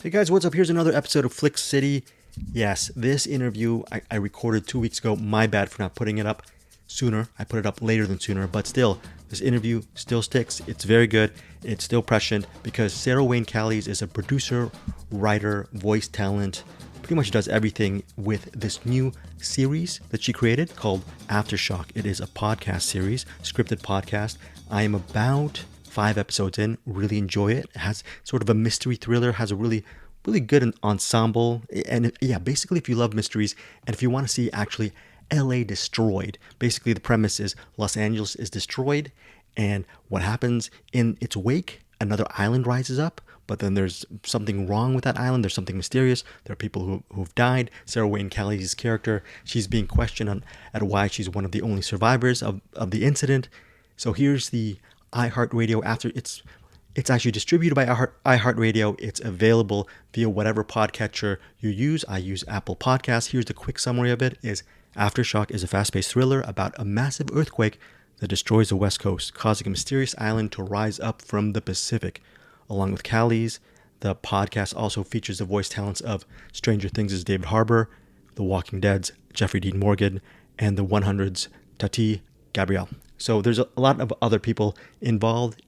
Hey guys, what's up? Here's another episode of Flick City. Yes, this interview I recorded 2 weeks ago. My bad for not putting it up sooner. I put it up later than sooner, but still, this interview still sticks. It's very good. It's still prescient because SarahWayneCallies is a producer, writer, voice talent, pretty much does everything with this new series that she created called Aftershock. It is a podcast series, scripted podcast. I am about 5 episodes in, really enjoy it. It has sort of a mystery thriller, has a really good ensemble. And yeah, basically if you love mysteries and if you want to see actually LA destroyed, basically the premise is Los Angeles is destroyed and what happens in its wake, another island rises up, but then there's something wrong with that island. There's something mysterious. There are people who've died. SarahWayneCallies' character, she's being questioned at why she's one of the only survivors of the incident. So here's the iHeartRadio after it's actually distributed by iHeartRadio. It's available via whatever podcatcher you use. I use Apple Podcasts. Here's the quick summary of it is Aftershock is a fast-paced thriller about a massive earthquake that destroys the West Coast, causing a mysterious island to rise up from the Pacific. Along with Callies, the podcast also features the voice talents of Stranger Things' David Harbour, The Walking Dead's Jeffrey Dean Morgan, and the 100's Tati Gabrielle. So there's a lot of other people involved,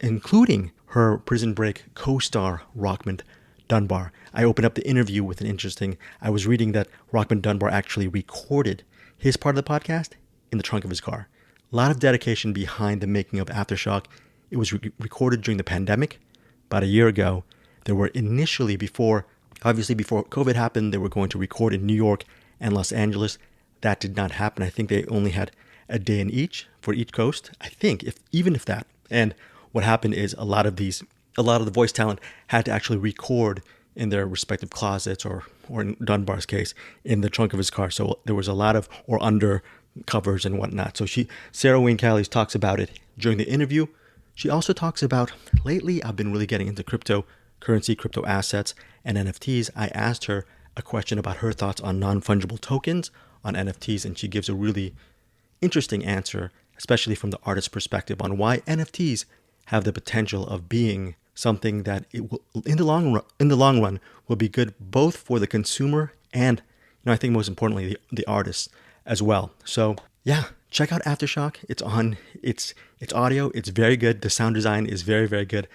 including her Prison Break co-star, Rockmond Dunbar. I opened up the interview with an interesting, I was reading that Rockmond Dunbar actually recorded his part of the podcast in the trunk of his car. A lot of dedication behind the making of Aftershock. It was recorded during the pandemic, about a year ago. They were initially before COVID happened, they were going to record in New York and Los Angeles. That did not happen. I think they only had a day in each for each coast. I think even if that. And what happened is a lot of the voice talent had to actually record in their respective closets or in Dunbar's case, in the trunk of his car. So there was a lot of, or under covers and whatnot. So SarahWayneCallies talks about it during the interview. She also talks about, lately I've been really getting into cryptocurrency, crypto assets, and NFTs. I asked her a question about her thoughts on non-fungible tokens, on NFTs, and she gives a really interesting answer, especially from the artist's perspective, on why NFTs have the potential of being something that it will, in the long run, will be good both for the consumer and, I think most importantly, the artist as well. So yeah, check out Aftershock. It's audio. It's very good. The sound design is very, very good.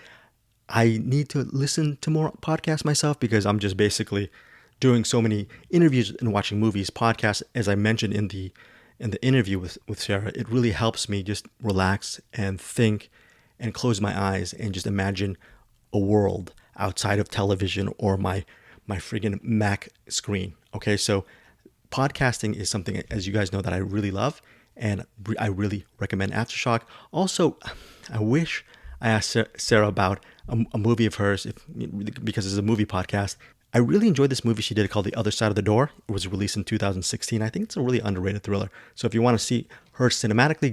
I need to listen to more podcasts myself because I'm just basically doing so many interviews and watching movies. Podcasts, as I mentioned in the interview with Sarah, it really helps me just relax and think and close my eyes and just imagine a world outside of television or my friggin' Mac screen. Okay, so podcasting is something, as you guys know, that I really love, and I really recommend Aftershock. Also, I wish I asked Sarah about a movie of hers, because it's a movie podcast. I really enjoyed this movie she did called The Other Side of the Door. It was released in 2016. I think it's a really underrated thriller. So if you want to see her cinematically,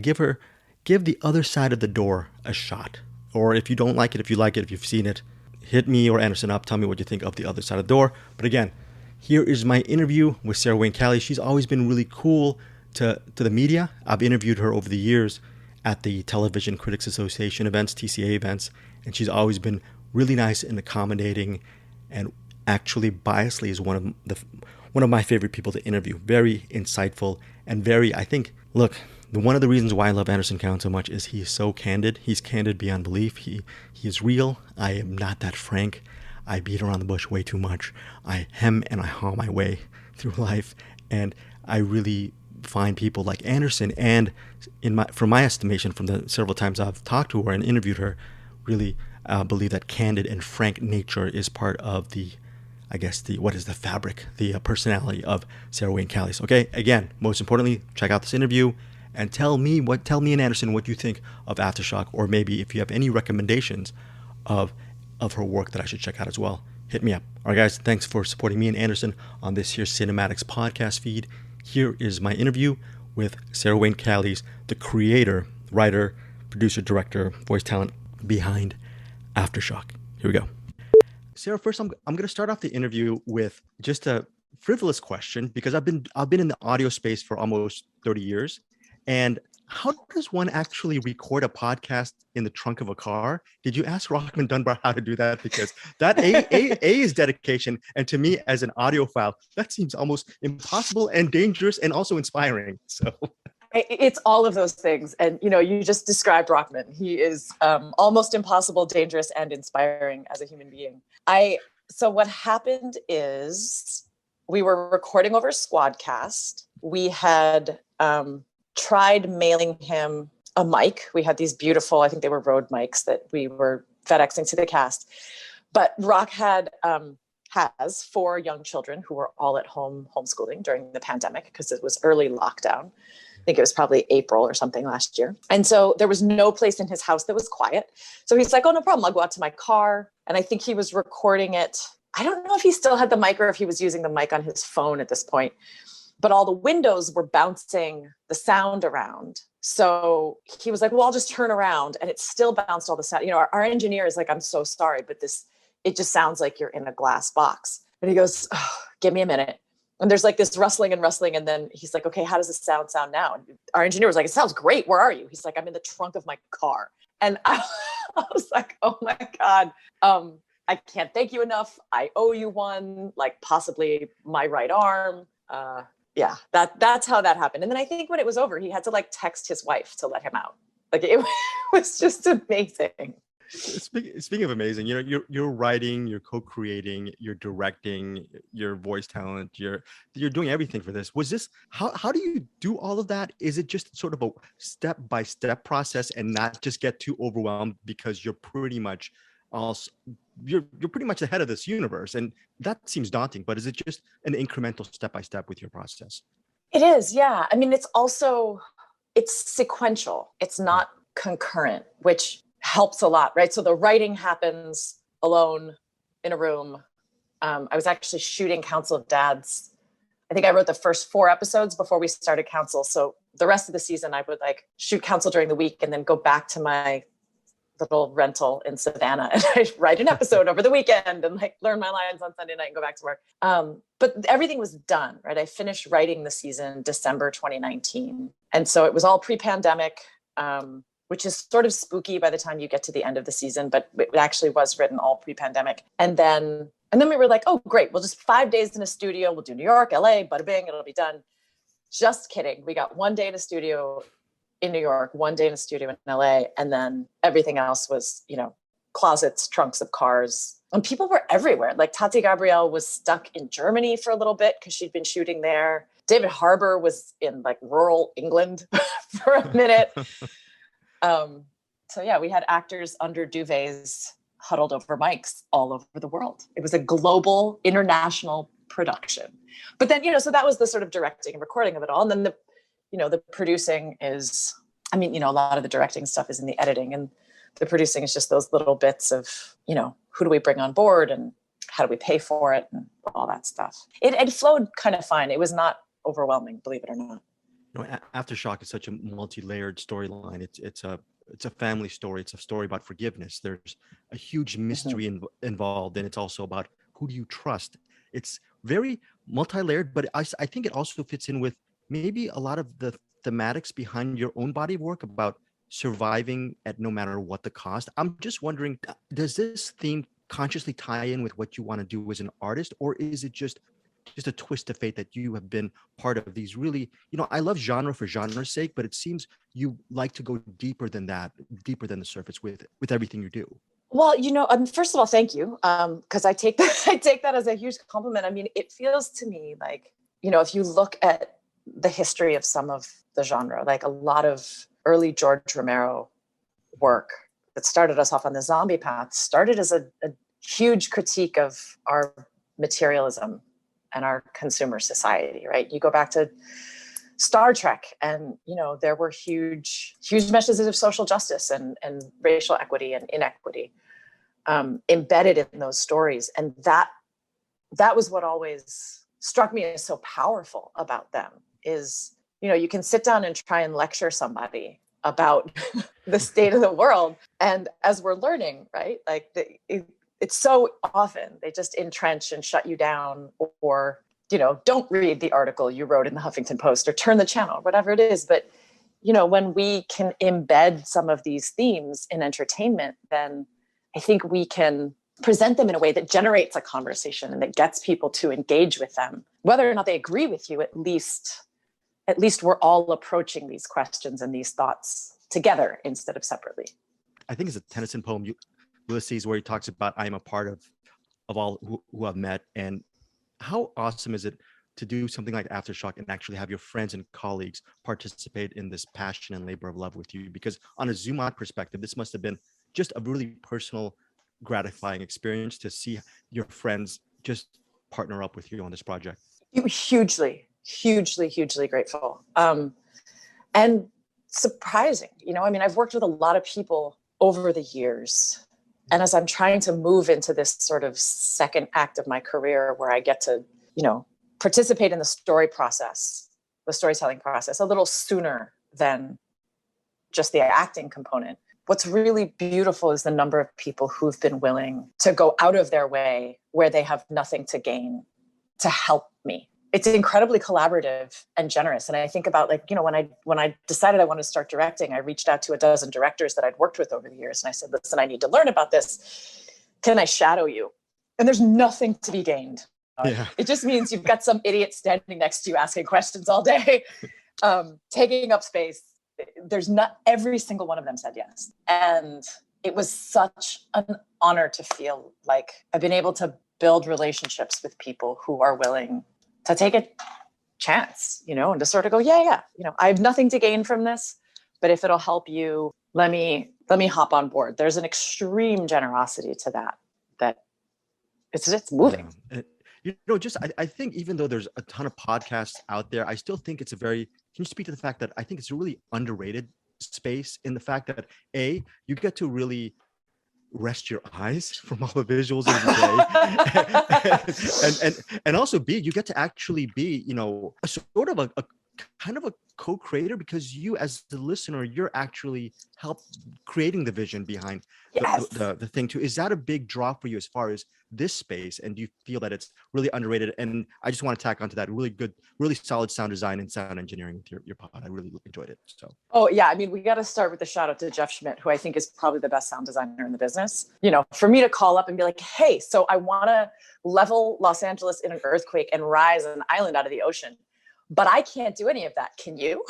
give The Other Side of the Door a shot. Or if you don't like it, if you like it, if you've seen it, hit me or Anderson up. Tell me what you think of The Other Side of the Door. But again, here is my interview with SarahWayneCallies. She's always been really cool to the media. I've interviewed her over the years at the Television Critics Association events, TCA events, and she's always been really nice and accommodating, and actually biasly is one of my favorite people to interview. Very insightful and very, I think, look, one of the reasons why I love Anderson Cowan so much is he is so candid. He's candid beyond belief. He is real. I am not that frank. I beat around the bush way too much. I hem and I haw my way through life, and I really find people like Anderson, and from my estimation, from the several times I've talked to her and interviewed her, really believe that candid and frank nature is part of the fabric, the personality of SarahWayneCallies. Okay, again, most importantly, check out this interview and tell me and Anderson what you think of Aftershock, or maybe if you have any recommendations of her work that I should check out as well, hit me up. All right, guys, thanks for supporting me and Anderson on this here CinemAddicts Podcast feed. Here is my interview with SarahWayneCallies, the creator, writer, producer, director, voice talent behind Aftershock. Here we go. Sarah, first I'm going to start off the interview with just a frivolous question, because I've been in the audio space for almost 30 years, and how does one actually record a podcast in the trunk of a car? Did you ask Rockmond Dunbar how to do that? Because that A is dedication. And to me, as an audiophile, that seems almost impossible and dangerous and also inspiring. So it's all of those things. And, you just described Rockman. He is almost impossible, dangerous, and inspiring as a human being. So what happened is we were recording over Squadcast. We had tried mailing him a mic. We had these beautiful, I think they were Rode mics that we were FedExing to the cast. But Rock has 4 young children who were all at home homeschooling during the pandemic because it was early lockdown. I think it was probably April or something last year. And so there was no place in his house that was quiet. So he's like, oh, no problem. I'll go out to my car. And I think he was recording it. I don't know if he still had the mic or if he was using the mic on his phone at this point, but all the windows were bouncing the sound around. So he was like, well, I'll just turn around, and it still bounced all the sound. Our engineer is like, I'm so sorry, but it just sounds like you're in a glass box. And he goes, oh, give me a minute. And there's like this rustling. And then he's like, okay, how does this sound now? And our engineer was like, it sounds great. Where are you? He's like, I'm in the trunk of my car. And I was like, oh my God, I can't thank you enough. I owe you one, like possibly my right arm. Yeah, that's how that happened. And then I think when it was over, he had to like text his wife to let him out. Like it was just amazing. Speaking of amazing, you're writing, you're co-creating, you're directing, your voice talent, you're doing everything for this. Was this how do you do all of that? Is it just sort of a step-by-step process and not just get too overwhelmed because you're pretty much you're pretty much ahead of this universe, and that seems daunting, but is it just an incremental step-by-step with your process? It is, yeah. I mean, it's sequential. It's not concurrent, which helps a lot, right? So the writing happens alone in a room. I was actually shooting Council of Dads. I think I wrote the first 4 episodes before we started Council. So the rest of the season, I would like shoot Council during the week and then go back to my little rental in Savannah and I'd write an episode over the weekend and like learn my lines on Sunday night and go back to work. But everything was done, right? I finished writing the season December 2019. And so it was all pre-pandemic, which is sort of spooky by the time you get to the end of the season, but it actually was written all pre-pandemic. And then we were like, oh, great. We'll just 5 days in a studio. We'll do New York, LA, bada bing, it'll be done. Just kidding. We got 1 day in a studio in New York, 1 day in a studio in LA. And then everything else was, closets, trunks of cars. And people were everywhere. Like Tati Gabrielle was stuck in Germany for a little bit because she'd been shooting there. David Harbour was in like rural England for a minute. So yeah, we had actors under duvets huddled over mics all over the world. It was a global, international production. But then, so that was the sort of directing and recording of it all. And then the producing is, a lot of the directing stuff is in the editing, and the producing is just those little bits of, who do we bring on board and how do we pay for it and all that stuff. It flowed kind of fine. It was not overwhelming, believe it or not. Aftershock is such a multi-layered storyline. It's a family story. It's a story about forgiveness. There's a huge mystery involved, and it's also about who do you trust. It's very multi-layered, but I think it also fits in with maybe a lot of the thematics behind your own body of work about surviving at no matter what the cost. I'm just wondering, does this theme consciously tie in with what you want to do as an artist, or is it just a twist of fate that you have been part of these really, I love genre for genre's sake, but it seems you like to go deeper than that, deeper than the surface with everything you do. Well, first of all, thank you. Because I take that as a huge compliment. I mean, it feels to me like, if you look at the history of some of the genre, like a lot of early George Romero work that started us off on the zombie path, started as a huge critique of our materialism and our consumer society, right? You go back to Star Trek and, there were huge messages of social justice and racial equity and inequity embedded in those stories. And that was what always struck me as so powerful about them is, you can sit down and try and lecture somebody about the state of the world. And as we're learning, right, like it's so often they just entrench and shut you down, or, don't read the article you wrote in the Huffington Post or turn the channel, whatever it is. But when we can embed some of these themes in entertainment, then I think we can present them in a way that generates a conversation and that gets people to engage with them. Whether or not they agree with you, at least we're all approaching these questions and these thoughts together instead of separately. I think it's a Tennyson poem, Ulysses, where he talks about I am a part of all who I've met. And how awesome is it to do something like Aftershock and actually have your friends and colleagues participate in this passion and labor of love with you? Because on a zoom out perspective, this must have been just a really personal, gratifying experience to see your friends just partner up with you on this project. Hugely grateful. And surprising, I've worked with a lot of people over the years. And as I'm trying to move into this sort of second act of my career where I get to, participate in the storytelling process a little sooner than just the acting component. What's really beautiful is the number of people who've been willing to go out of their way where they have nothing to gain to help me. It's incredibly collaborative and generous. And I think about when I decided I wanted to start directing, I reached out to a dozen directors that I'd worked with over the years. And I said, listen, I need to learn about this. Can I shadow you? And there's nothing to be gained. Yeah. It just means you've got some idiot standing next to you asking questions all day, taking up space. There's not every single one of them said yes. And it was such an honor to feel like I've been able to build relationships with people who are willing to take a chance, and to sort of go, yeah, I have nothing to gain from this, but if it'll help you, let me hop on board. There's an extreme generosity to that it's moving. I think even though there's a ton of podcasts out there, I still think it's can you speak to the fact that I think it's a really underrated space in the fact that A, you get to really rest your eyes from all the visuals of the day. and also B, you get to actually be, a sort of a kind of a co-creator, because you as the listener, you're actually creating the vision behind the thing too. Is that a big draw for you as far as this space? And do you feel that it's really underrated? And I just want to tack onto that, really solid sound design and sound engineering with your pod. I really enjoyed it. So. Oh yeah. We got to start with the shout out to Jeff Schmidt, who I think is probably the best sound designer in the business. For me to call up and be like, hey, so I want to level Los Angeles in an earthquake and rise an island out of the ocean, but I can't do any of that. Can you?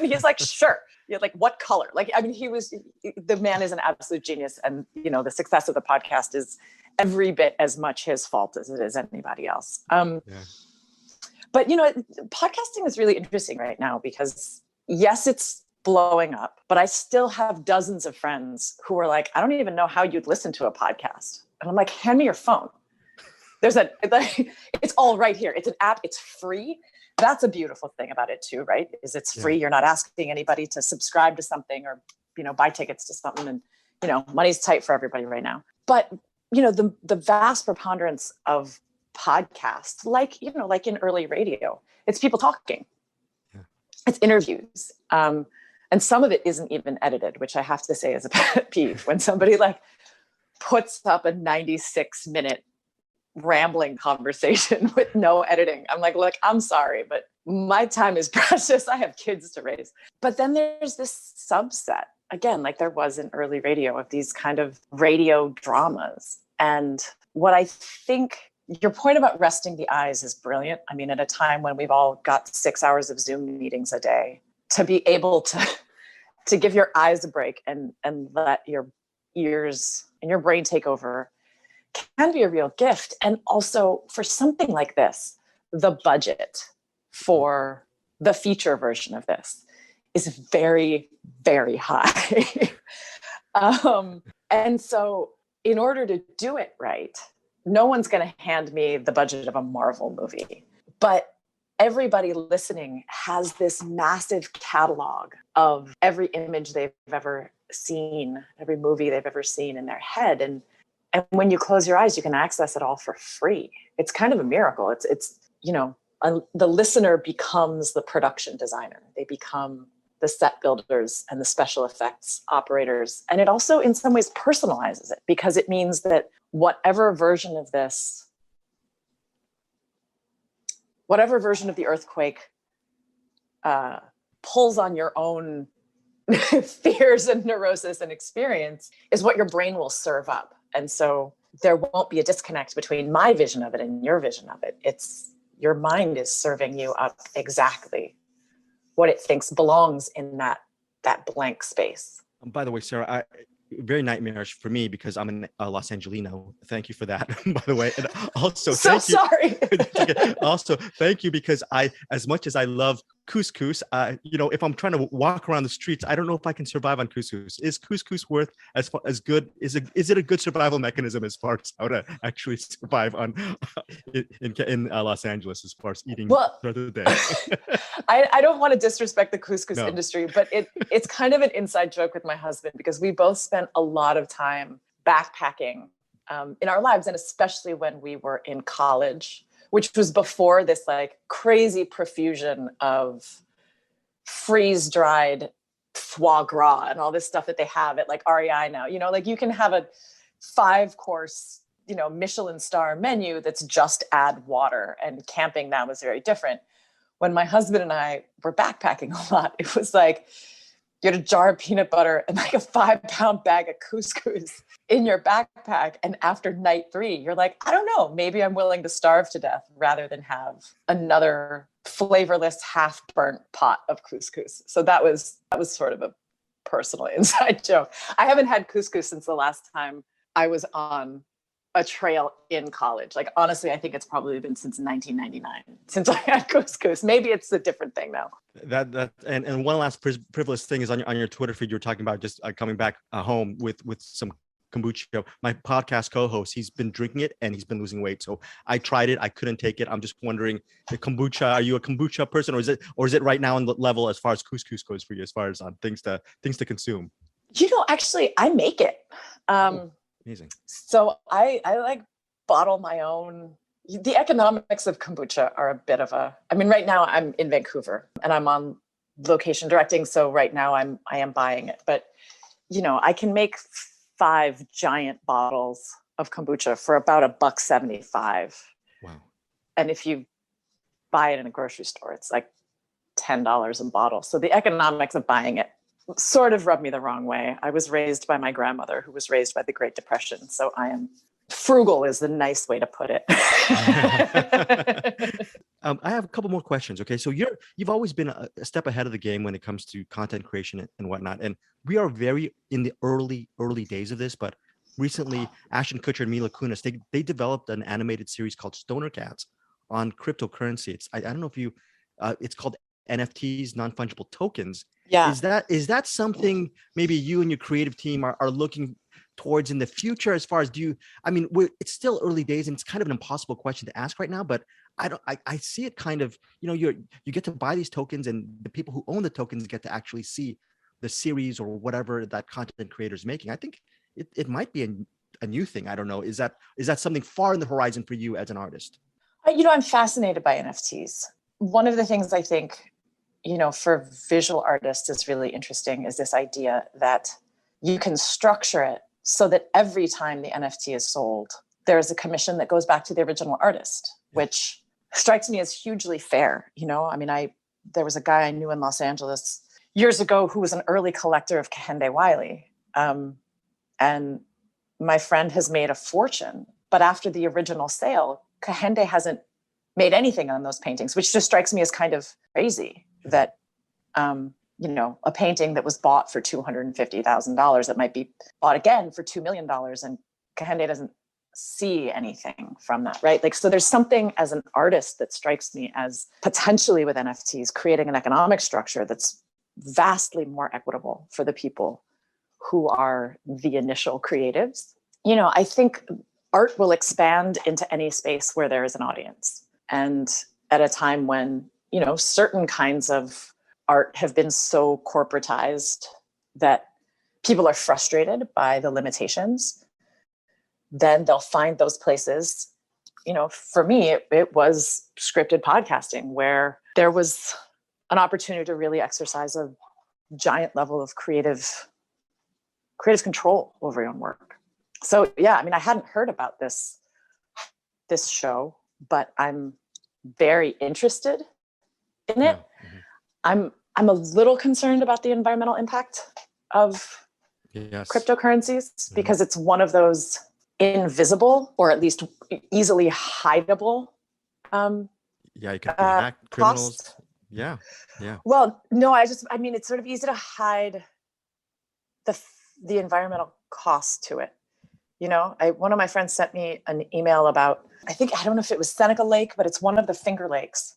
He's like, sure. Like what color? The man is an absolute genius. And, the success of the podcast is every bit as much his fault as it is anybody else. But, podcasting is really interesting right now because yes, it's blowing up, but I still have dozens of friends who are like, I don't even know how you'd listen to a podcast. And I'm like, hand me your phone. It's all right here. It's an app. It's free. That's a beautiful thing about it too, right? Is it's free. You're not asking anybody to subscribe to something or, buy tickets to something. And, money's tight for everybody right now. But, the vast preponderance of podcasts, like in early radio, it's people talking. Yeah. It's interviews. And some of it isn't even edited, which I have to say is a pet peeve when somebody puts up a 96-minute rambling conversation with no editing. I'm like, look, I'm sorry, but my time is precious. I have kids to raise. But then there's this subset, again, like there was in early radio, of these kind of radio dramas. And what I think your point about resting the eyes is brilliant. At a time when we've all got 6 hours of Zoom meetings a day, to be able to give your eyes a break and let your ears and your brain take over can be a real gift. And also for something like this, the budget for the feature version of this is very, very high. And so in order to do it right, no one's going to hand me the budget of a Marvel movie, but everybody listening has this massive catalog of every image they've ever seen, every movie they've ever seen in their head. And when you close your eyes, you can access it all for free. It's kind of a miracle. It's the listener becomes the production designer. They become the set builders and the special effects operators. And it also in some ways personalizes it, because it means that whatever version of the earthquake pulls on your own fears and neurosis and experience is what your brain will serve up. And so there won't be a disconnect between my vision of it and your vision of it. It's your mind is serving you up exactly what it thinks belongs in that blank space. By the way, Sarah, very nightmarish for me because I'm a Los Angelino. Thank you for that, by the way. And also, sorry. Also, thank you because as much as I love couscous, if I'm trying to walk around the streets, I don't know if I can survive on couscous. Is couscous worth as good? Is it a good survival mechanism as far as how to actually survive in Los Angeles as far as eating throughout the day? I don't want to disrespect the couscous industry, but it's kind of an inside joke with my husband because we both spent a lot of time backpacking in our lives, and especially when we were in college, which was before this like crazy profusion of freeze-dried foie gras and all this stuff that they have at like REI now. Like you can have a 5-course, Michelin star menu that's just add water, and camping now is very different. When my husband and I were backpacking a lot, it was like you had a jar of peanut butter and like a 5-pound bag of couscous in your backpack. And after night 3, you're like, I don't know, maybe I'm willing to starve to death rather than have another flavorless, half-burnt pot of couscous. So that was sort of a personal inside joke. I haven't had couscous since the last time I was on a trail in college. Like, honestly, I think it's probably been since 1999 since I had couscous. Maybe it's a different thing now. And one last privileged thing is on your Twitter feed, you were talking about just coming back home with some kombucha. My podcast co-host, he's been drinking it and he's been losing weight. So I tried it. I couldn't take it. I'm just wondering, the kombucha, are you a kombucha person, or is it right now on the level as far as couscous goes for you, as far as things to consume? Actually, I make it. Amazing. So I like bottle my own. The economics of kombucha are a bit of right now I'm in Vancouver and I'm on location directing. So right now I am buying it, but I can make 5 giant bottles of kombucha for about $1.75. Wow. And if you buy it in a grocery store, it's like $10 a bottle. So the economics of buying it sort of rubbed me the wrong way. I was raised by my grandmother, who was raised by the Great Depression. So I am frugal is the nice way to put it. I have a couple more questions. Okay. So you've always been a step ahead of the game when it comes to content creation and whatnot. And we are very in the early days of this, but recently Ashton Kutcher and Mila Kunis, they developed an animated series called Stoner Cats on cryptocurrency. I don't know if it's called NFTs, non-fungible tokens. Yeah. Is that something maybe you and your creative team are looking towards in the future? As far as it's still early days and it's kind of an impossible question to ask right now, but I see it kind of, you get to buy these tokens and the people who own the tokens get to actually see the series or whatever that content creator is making. I think it might be a new thing. I don't know. Is that something far in the horizon for you as an artist? I'm fascinated by NFTs. One of the things I think, for visual artists is really interesting is this idea that you can structure it so that every time the NFT is sold, there's a commission that goes back to the original artist, which strikes me as hugely fair. There was a guy I knew in Los Angeles years ago who was an early collector of Kahende Wiley. And my friend has made a fortune, but after the original sale, Kahende hasn't made anything on those paintings, which just strikes me as kind of crazy that, a painting that was bought for $250,000 that might be bought again for $2 million, and Kahende doesn't see anything from that, right? Like, so there's something as an artist that strikes me as potentially with NFTs creating an economic structure that's vastly more equitable for the people who are the initial creatives. I think art will expand into any space where there is an audience. And at a time when, certain kinds of art have been so corporatized that people are frustrated by the limitations, then they'll find those places. For me, it was scripted podcasting where there was an opportunity to really exercise a giant level of creative control over your own work. So yeah, I hadn't heard about this show, but I'm very interested in it. Mm-hmm. I'm a little concerned about the environmental impact of cryptocurrencies because it's one of those invisible or at least easily hideable you can hack criminals. costs. Yeah. Well, no, I mean, it's sort of easy to hide the environmental cost to it. You know, one of my friends sent me an email about, I don't know if it was Seneca Lake, but it's one of the Finger Lakes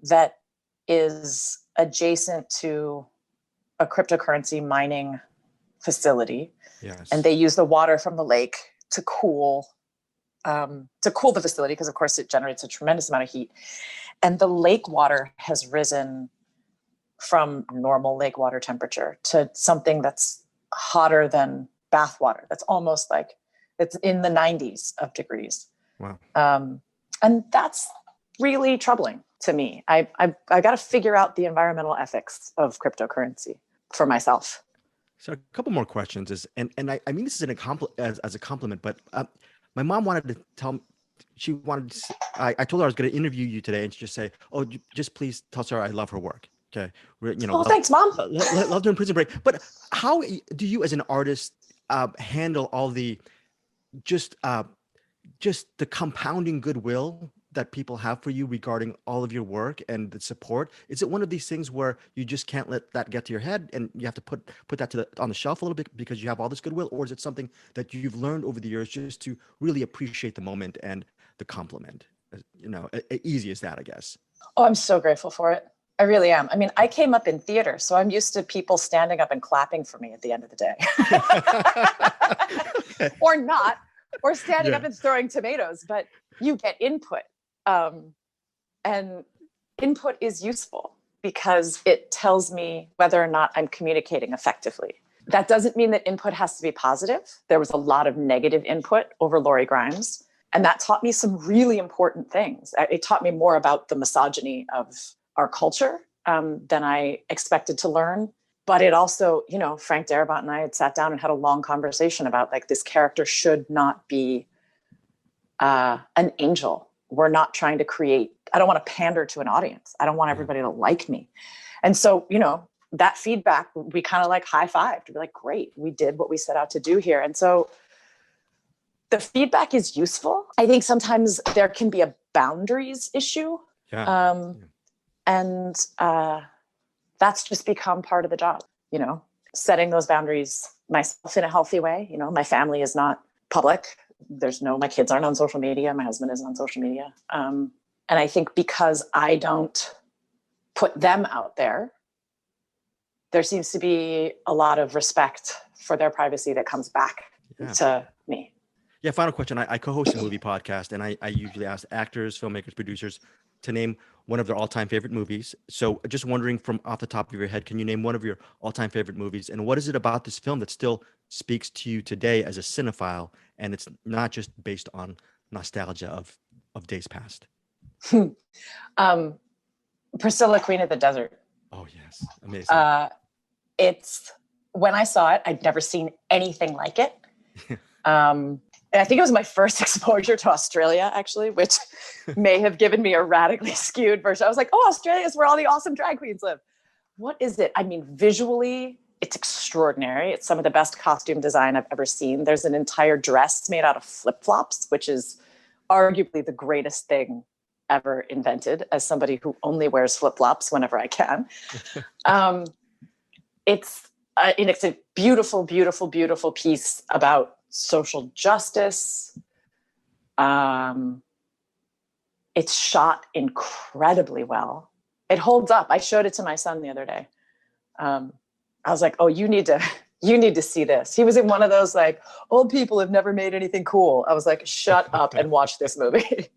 that is adjacent to a cryptocurrency mining facility. Yes. And they use the water from the lake to cool the facility because, of course, it generates a tremendous amount of heat. And the lake water has risen from normal lake water temperature to something that's hotter than bath water. That's almost like it's in the 90s of degrees. Wow. And that's really troubling to me. I got to figure out the environmental ethics of cryptocurrency for myself. So a couple more questions I mean, this is as a compliment, but my mom wanted to tell me, I told her I was going to interview you today and she just say, oh, just please tell Sarah I love her work. Okay. Thanks, Mom. Love doing Prison Break. But how do you as an artist handle all the just the compounding goodwill that people have for you regarding all of your work and the support? Is it one of these things where you just can't let that get to your head and you have to put that on the shelf a little bit because you have all this goodwill? Or is it something that you've learned over the years just to really appreciate the moment and the compliment? Easy as that, I guess. Oh, I'm so grateful for it. I really am. I mean, I came up in theater, so I'm used to people standing up and clapping for me at the end of the day. Okay. Or not, or standing up and throwing tomatoes, but you get input. And input is useful because it tells me whether or not I'm communicating effectively. That doesn't mean that input has to be positive. There was a lot of negative input over Lori Grimes, and that taught me some really important things. It taught me more about the misogyny of our culture than I expected to learn. But it also, Frank Darabont and I had sat down and had a long conversation about like this character should not be an angel. We're not trying to I don't want to pander to an audience. I don't want everybody to like me. And so, that feedback, we kind of like high-fived. We're like, great, we did what we set out to do here. And so the feedback is useful. I think sometimes there can be a boundaries issue. And that's just become part of the job, setting those boundaries myself in a healthy way. My family is not public. My kids aren't on social media. My husband isn't on social media. And I think because I don't put them out there seems to be a lot of respect for their privacy that comes back to me. Yeah. Final question. I co-host a movie podcast and I usually ask actors, filmmakers, producers to name one of their all-time favorite movies. So just wondering from off the top of your head, can you name one of your all-time favorite movies? And what is it about this film that still speaks to you today as a cinephile? And it's not just based on nostalgia of days past. Priscilla, Queen of the Desert. Oh, yes. Amazing. It's when I saw it, I'd never seen anything like it. And I think it was my first exposure to Australia, actually, which may have given me a radically skewed version. I was like, oh, Australia is where all the awesome drag queens live. What is it? I mean, visually, it's extraordinary. It's some of the best costume design I've ever seen. There's an entire dress made out of flip-flops, which is arguably the greatest thing ever invented as somebody who only wears flip-flops whenever I can. It's a beautiful, beautiful, beautiful piece about social justice. It's shot incredibly well. It holds up. I showed it to my son the other day. I was like, oh, you need to see this. He was in one of those like, old people have never made anything cool. I was like, shut up and watch this movie.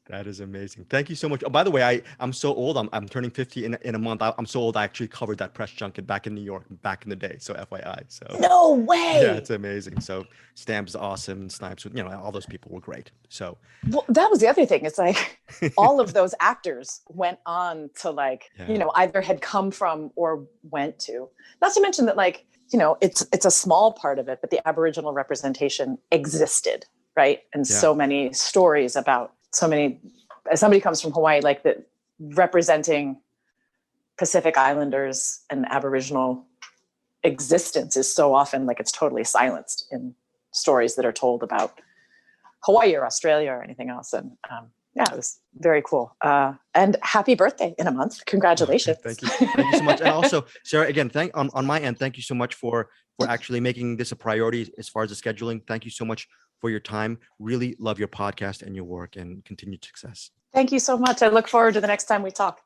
That is amazing. Thank you so much. Oh, by the way, I'm so old. I'm turning 50 in a month. I'm so old. I actually covered that press junket back in New York back in the day. So FYI. So no way. Yeah, it's amazing. So Stamps is awesome. Snipes, all those people were great. So that was the other thing. It's like all of those actors went on to either had come from or went to. Not to mention that it's a small part of it, but the Aboriginal representation existed, right? And so many stories about as somebody comes from Hawaii, like that representing Pacific Islanders and Aboriginal existence is so often like it's totally silenced in stories that are told about Hawaii or Australia or anything else. And yeah, it was very cool. And happy birthday in a month. Congratulations. Thank you. Thank you so much. And also, Sarah, again, on my end, thank you so much for actually making this a priority as far as the scheduling. Thank you so much for your time. Really love your podcast and your work, and continued success. Thank you so much. I look forward to the next time we talk.